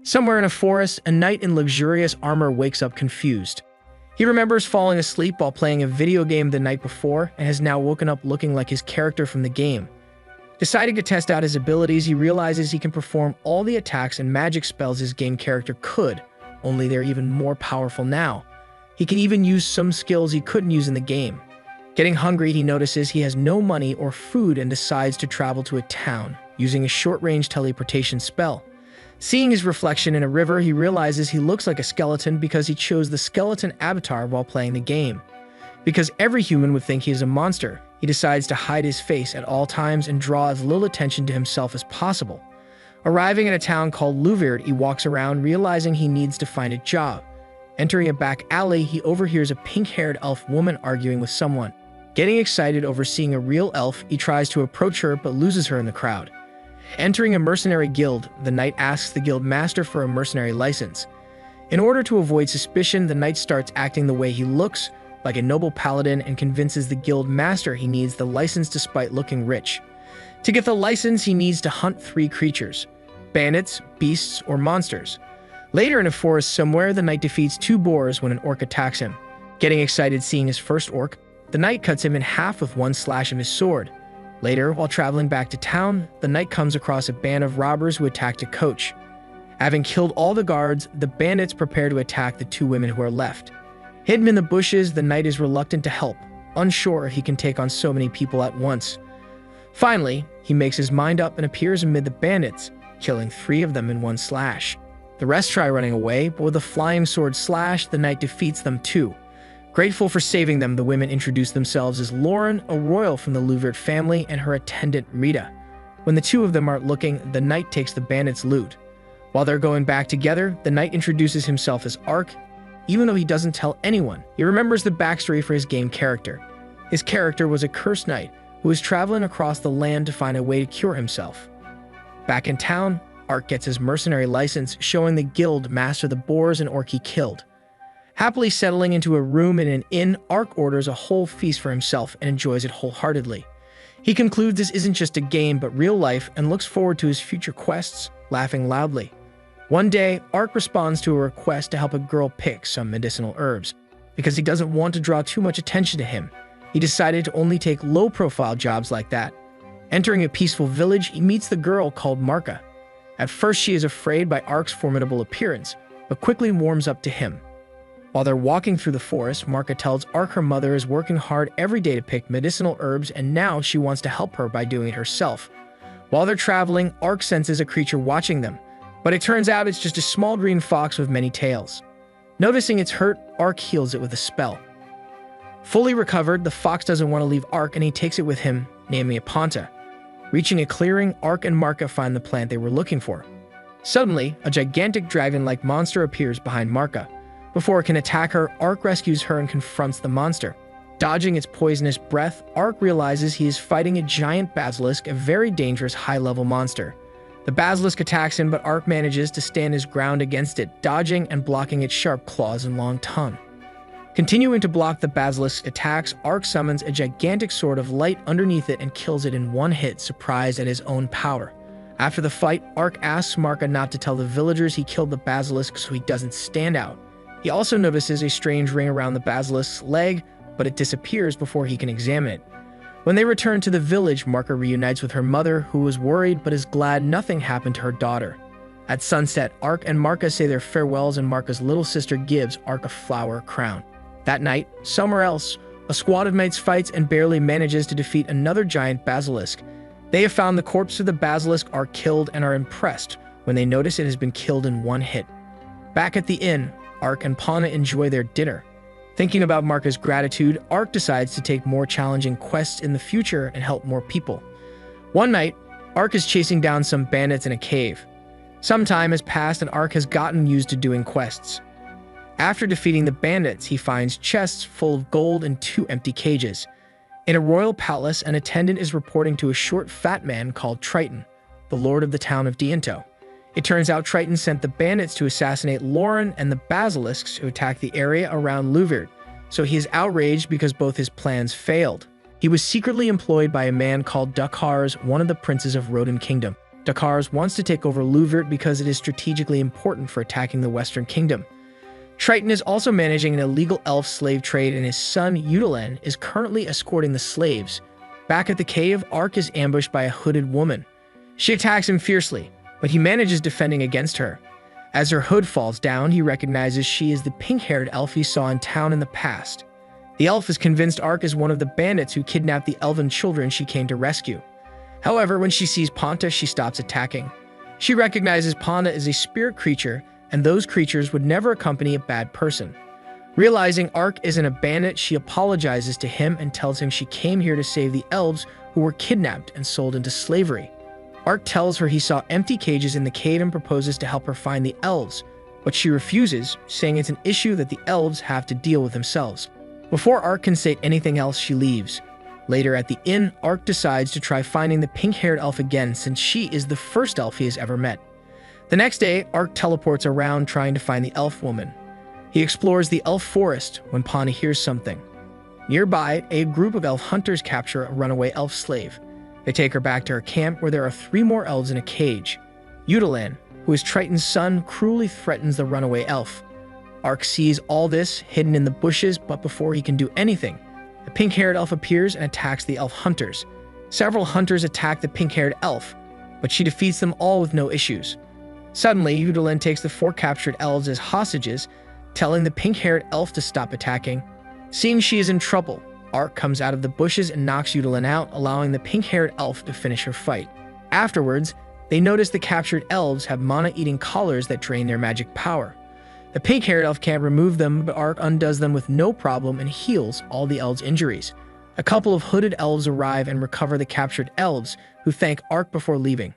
Somewhere in a forest, a knight in luxurious armor wakes up confused. He remembers falling asleep while playing a video game the night before and has now woken up looking like his character from the game. Deciding to test out his abilities, he realizes he can perform all the attacks and magic spells his game character could, only they're even more powerful now. He can even use some skills he couldn't use in the game. Getting hungry, he notices he has no money or food and decides to travel to a town, using a short-range teleportation spell. Seeing his reflection in a river, he realizes he looks like a skeleton because he chose the skeleton avatar while playing the game. Because every human would think he is a monster, he decides to hide his face at all times and draw as little attention to himself as possible. Arriving at a town called Louvert, he walks around, realizing he needs to find a job. Entering a back alley, he overhears a pink-haired elf woman arguing with someone. Getting excited over seeing a real elf, he tries to approach her but loses her in the crowd. Entering a mercenary guild, the knight asks the guild master for a mercenary license. In order to avoid suspicion, the knight starts acting the way he looks, like a noble paladin, and convinces the guild master he needs the license despite looking rich. To get the license, he needs to hunt 3 creatures: bandits, beasts, or monsters. Later in a forest somewhere, the knight defeats 2 boars when an orc attacks him. Getting excited seeing his first orc, the knight cuts him in half with one slash of his sword. Later, while traveling back to town, the knight comes across a band of robbers who attacked a coach. Having killed all the guards, the bandits prepare to attack the 2 women who are left. Hidden in the bushes, the knight is reluctant to help, unsure he can take on so many people at once. Finally, he makes his mind up and appears amid the bandits, killing 3 of them in one slash. The rest try running away, but with a flying sword slash, the knight defeats them too. Grateful for saving them, the women introduce themselves as Lauren, a royal from the Louvert family, and her attendant Rita. When the 2 of them aren't looking, the knight takes the bandits' loot. While they're going back together, the knight introduces himself as Ark. Even though he doesn't tell anyone, he remembers the backstory for his game character. His character was a cursed knight who was traveling across the land to find a way to cure himself. Back in town, Ark gets his mercenary license, showing the guild master the boars and orc he killed. Happily settling into a room in an inn, Ark orders a whole feast for himself and enjoys it wholeheartedly. He concludes this isn't just a game but real life and looks forward to his future quests, laughing loudly. One day, Ark responds to a request to help a girl pick some medicinal herbs. Because he doesn't want to draw too much attention to him, he decided to only take low-profile jobs like that. Entering a peaceful village, he meets the girl called Marka. At first, she is afraid by Ark's formidable appearance, but quickly warms up to him. While they're walking through the forest, Marka tells Ark her mother is working hard every day to pick medicinal herbs and now she wants to help her by doing it herself. While they're traveling, Ark senses a creature watching them, but it turns out it's just a small green fox with many tails. Noticing it's hurt, Ark heals it with a spell. Fully recovered, the fox doesn't want to leave Ark and he takes it with him, naming it Ponta. Reaching a clearing, Ark and Marka find the plant they were looking for. Suddenly, a gigantic dragon-like monster appears behind Marka. Before it can attack her, Ark rescues her and confronts the monster. Dodging its poisonous breath, Ark realizes he is fighting a giant basilisk, a very dangerous high-level monster. The basilisk attacks him, but Ark manages to stand his ground against it, dodging and blocking its sharp claws and long tongue. Continuing to block the basilisk's attacks, Ark summons a gigantic sword of light underneath it and kills it in one hit, surprised at his own power. After the fight, Ark asks Marka not to tell the villagers he killed the basilisk so he doesn't stand out. He also notices a strange ring around the basilisk's leg, but it disappears before he can examine it. When they return to the village, Marka reunites with her mother, who was worried but is glad nothing happened to her daughter. At sunset, Ark and Marka say their farewells and Marka's little sister gives Ark a flower crown. That night, somewhere else, a squad of knights fights and barely manages to defeat another giant basilisk. They have found the corpse of the basilisk Ark killed and are impressed when they notice it has been killed in one hit. Back at the inn, Ark and Pana enjoy their dinner. Thinking about Marka's gratitude, Ark decides to take more challenging quests in the future and help more people. One night, Ark is chasing down some bandits in a cave. Some time has passed and Ark has gotten used to doing quests. After defeating the bandits, he finds chests full of gold and 2 empty cages. In a royal palace, an attendant is reporting to a short, fat man called Triton, the lord of the town of Diento. It turns out Triton sent the bandits to assassinate Lauren and the basilisks who attacked the area around Louvert, so he is outraged because both his plans failed. He was secretly employed by a man called Dukhars, one of the princes of Rodin Kingdom. Dakars wants to take over Louvert because it is strategically important for attacking the Western Kingdom. Triton is also managing an illegal elf slave trade, and his son, Udolan, is currently escorting the slaves. Back at the cave, Ark is ambushed by a hooded woman. She attacks him fiercely, but he manages defending against her. As her hood falls down, he recognizes she is the pink-haired elf he saw in town in the past. The elf is convinced Ark is one of the bandits who kidnapped the elven children she came to rescue. However, when she sees Ponta, she stops attacking. She recognizes Ponta as a spirit creature, and those creatures would never accompany a bad person. Realizing Ark isn't a bandit, she apologizes to him and tells him she came here to save the elves who were kidnapped and sold into slavery. Ark tells her he saw empty cages in the cave and proposes to help her find the elves, but she refuses, saying it's an issue that the elves have to deal with themselves. Before Ark can say anything else, she leaves. Later at the inn, Ark decides to try finding the pink-haired elf again, since she is the first elf he has ever met. The next day, Ark teleports around trying to find the elf woman. He explores the elf forest when Pawnee hears something. Nearby, a group of elf hunters capture a runaway elf slave. They take her back to her camp, where there are 3 more elves in a cage. Udolan, who is Triton's son, cruelly threatens the runaway elf. Ark sees all this hidden in the bushes, but before he can do anything, the pink-haired elf appears and attacks the elf hunters. Several hunters attack the pink-haired elf, but she defeats them all with no issues. Suddenly, Udolan takes the 4 captured elves as hostages, telling the pink-haired elf to stop attacking. Seeing she is in trouble, Ark comes out of the bushes and knocks Udolan out, allowing the pink-haired elf to finish her fight. Afterwards, they notice the captured elves have mana-eating collars that drain their magic power. The pink-haired elf can't remove them, but Ark undoes them with no problem and heals all the elves' injuries. A couple of hooded elves arrive and recover the captured elves, who thank Ark before leaving.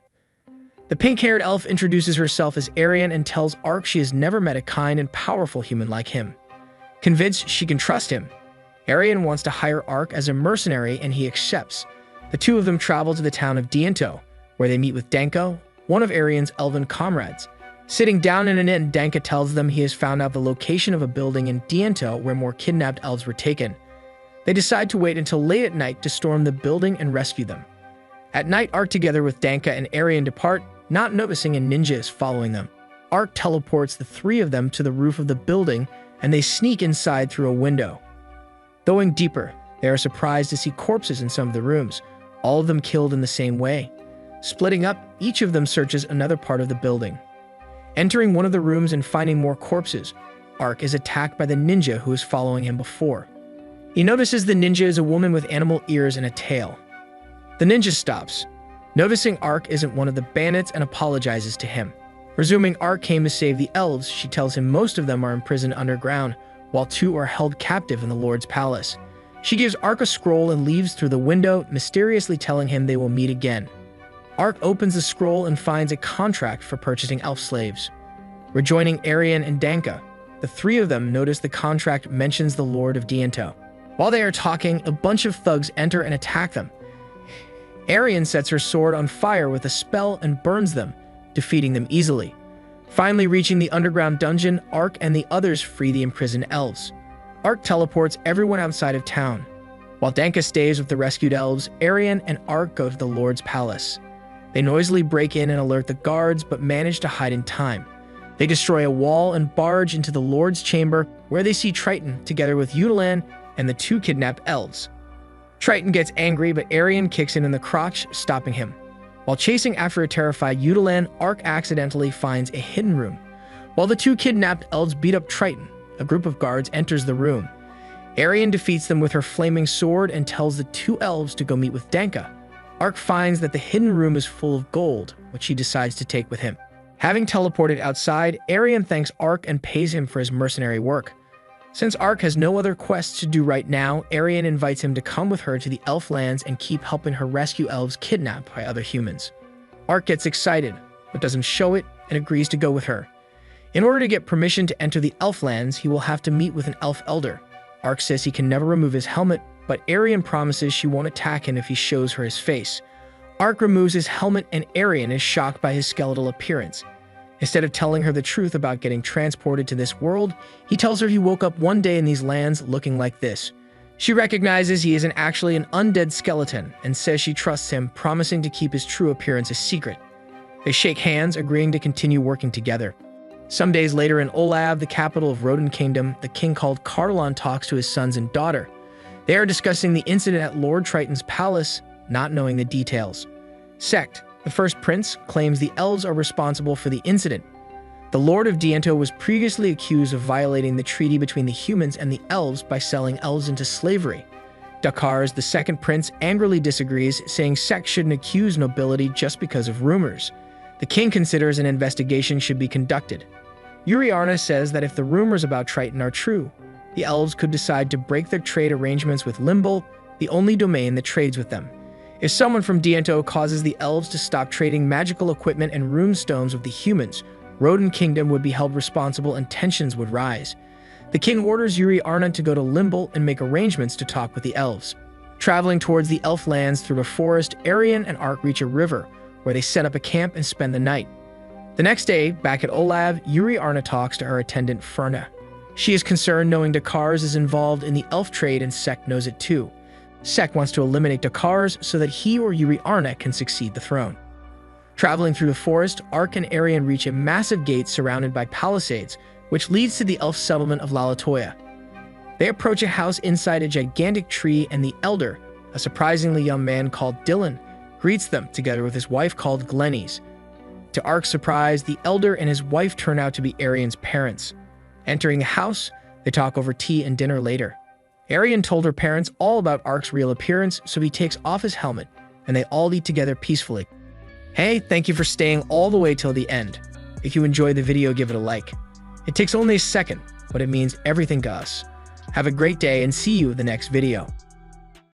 The pink-haired elf introduces herself as Arian and tells Ark she has never met a kind and powerful human like him. Convinced she can trust him, Arian wants to hire Ark as a mercenary, and he accepts. The 2 of them travel to the town of Diento, where they meet with Danko, one of Arian's elven comrades. Sitting down in an inn, Danka tells them he has found out the location of a building in Diento where more kidnapped elves were taken. They decide to wait until late at night to storm the building and rescue them. At night, Ark together with Danka and Arian depart, not noticing a ninja is following them. Ark teleports the 3 of them to the roof of the building, and they sneak inside through a window. Going deeper, they are surprised to see corpses in some of the rooms, all of them killed in the same way. Splitting up, each of them searches another part of the building. Entering one of the rooms and finding more corpses, Ark is attacked by the ninja who was following him before. He notices the ninja is a woman with animal ears and a tail. The ninja stops, noticing Ark isn't one of the bandits, and apologizes to him. Presuming Ark came to save the elves, she tells him most of them are imprisoned underground, while 2 are held captive in the Lord's palace. She gives Ark a scroll and leaves through the window, mysteriously telling him they will meet again. Ark opens the scroll and finds a contract for purchasing elf slaves. Rejoining Arian and Danka, the 3 of them notice the contract mentions the Lord of Diento. While they are talking, a bunch of thugs enter and attack them. Arian sets her sword on fire with a spell and burns them, defeating them easily. Finally reaching the underground dungeon, Ark and the others free the imprisoned elves. Ark teleports everyone outside of town. While Danka stays with the rescued elves, Arian and Ark go to the Lord's palace. They noisily break in and alert the guards, but manage to hide in time. They destroy a wall and barge into the Lord's chamber, where they see Triton together with Udolan and the 2 kidnapped elves. Triton gets angry, but Arian kicks him in the crotch, stopping him. While chasing after a terrified Udolan, Ark accidentally finds a hidden room. While the 2 kidnapped elves beat up Triton, a group of guards enters the room. Arian defeats them with her flaming sword and tells the 2 elves to go meet with Danka. Ark finds that the hidden room is full of gold, which he decides to take with him. Having teleported outside, Arian thanks Ark and pays him for his mercenary work. Since Ark has no other quests to do right now, Arian invites him to come with her to the elf lands and keep helping her rescue elves kidnapped by other humans. Ark gets excited, but doesn't show it and agrees to go with her. In order to get permission to enter the elf lands, he will have to meet with an elf elder. Ark says he can never remove his helmet, but Arian promises she won't attack him if he shows her his face. Ark removes his helmet, and Arian is shocked by his skeletal appearance. Instead of telling her the truth about getting transported to this world, he tells her he woke up one day in these lands looking like this. She recognizes he isn't actually an undead skeleton and says she trusts him, promising to keep his true appearance a secret. They shake hands, agreeing to continue working together. Some days later in Olav, the capital of Rodent Kingdom, the king called Carlon talks to his sons and daughter. They are discussing the incident at Lord Triton's palace, not knowing the details. Sect, the first prince, claims the elves are responsible for the incident. The Lord of Diento was previously accused of violating the treaty between the humans and the elves by selling elves into slavery. Dakars, the second prince, angrily disagrees, saying Sect shouldn't accuse nobility just because of rumors. The king considers an investigation should be conducted. Uriarna says that if the rumors about Triton are true, the elves could decide to break their trade arrangements with Limble, the only domain that trades with them. If someone from Diento causes the elves to stop trading magical equipment and rune stones with the humans, Rodent Kingdom would be held responsible and tensions would rise. The king orders Uriarna to go to Limble and make arrangements to talk with the elves. Traveling towards the elf lands through a forest, Arian and Ark reach a river, where they set up a camp and spend the night. The next day, back at Olav, Uriarna talks to her attendant Ferna. She is concerned knowing Dakars is involved in the elf trade and Sect knows it too. Sect wants to eliminate Dakars so that he or Uriarna can succeed the throne. Traveling through the forest, Ark and Arian reach a massive gate surrounded by palisades, which leads to the elf settlement of Lalatoya. They approach a house inside a gigantic tree and the elder, a surprisingly young man called Dylan, greets them together with his wife called Glennis. To Ark's surprise, the elder and his wife turn out to be Arian's parents. Entering the house, they talk over tea and dinner later. Arian told her parents all about Ark's real appearance, so he takes off his helmet, and they all eat together peacefully. Hey, thank you for staying all the way till the end. If you enjoyed the video, give it a like. It takes only a second, but it means everything to us. Have a great day and see you in the next video.